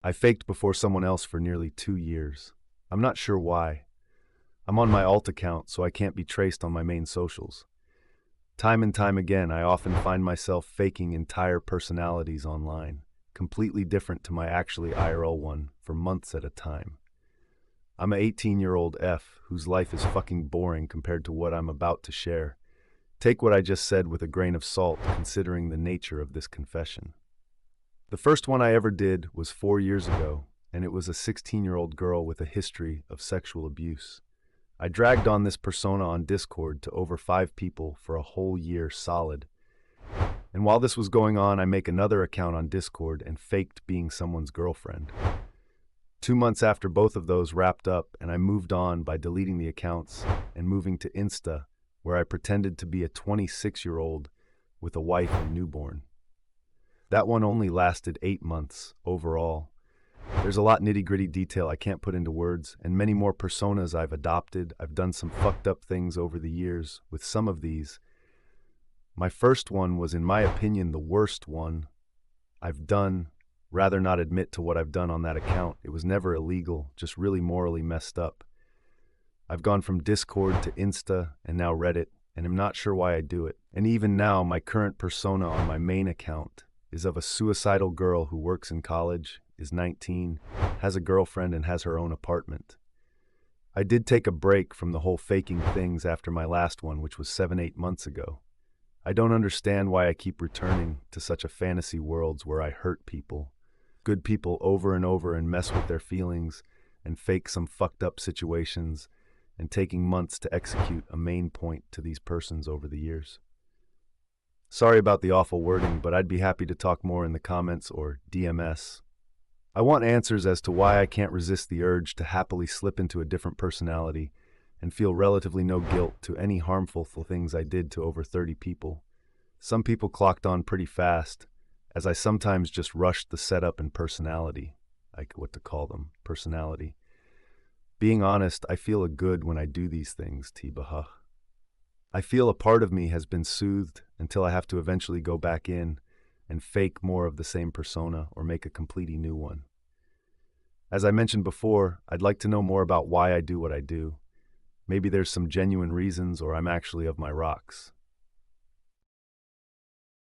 I faked before someone else for nearly 2 years. I'm not sure why. I'm on my alt account, so I can't be traced on my main socials. Time and time again, I often find myself faking entire personalities online, completely different to my actually IRL one, for months at a time. I'm a 18-year-old F whose life is fucking boring compared to what I'm about to share. Take what I just said with a grain of salt, considering the nature of this confession. The first one I ever did was 4 years ago, and it was a 16-year-old girl with a history of sexual abuse. I dragged on this persona on Discord to over 5 people for a whole year solid. And while this was going on, I make another account on Discord and faked being someone's girlfriend. 2 months after both of those wrapped up, and I moved on by deleting the accounts and moving to Insta, where I pretended to be a 26-year-old with a wife and newborn. That one only lasted 8 months overall. There's a lot nitty-gritty detail I can't put into words, and many more personas I've adopted. I've done some fucked up things over the years with some of these. My first one was, in my opinion, the worst one I've done. Rather not admit to what I've done on that account. It was never illegal, just really morally messed up. I've gone from Discord to Insta and now Reddit, and I'm not sure why I do it. And even now, my current persona on my main account is of a suicidal girl who works in college, is 19, has a girlfriend, and has her own apartment. I did take a break from the whole faking things after my last one, which was 7-8 months ago. I don't understand why I keep returning to such a fantasy worlds where I hurt people, good people, over and over, and mess with their feelings and fake some fucked up situations, and taking months to execute a main point to these persons over the years. Sorry about the awful wording, but I'd be happy to talk more in the comments or DMS. I want answers as to why I can't resist the urge to happily slip into a different personality and feel relatively no guilt to any harmful things I did to over 30 people. Some people clocked on pretty fast, as I sometimes just rushed the setup and personality. Personality. Being honest, I feel a good when I do these things, Tibaha. I feel a part of me has been soothed until I have to eventually go back in and fake more of the same persona or make a completely new one. As I mentioned before, I'd like to know more about why I do what I do. Maybe there's some genuine reasons, or I'm actually of my rocks.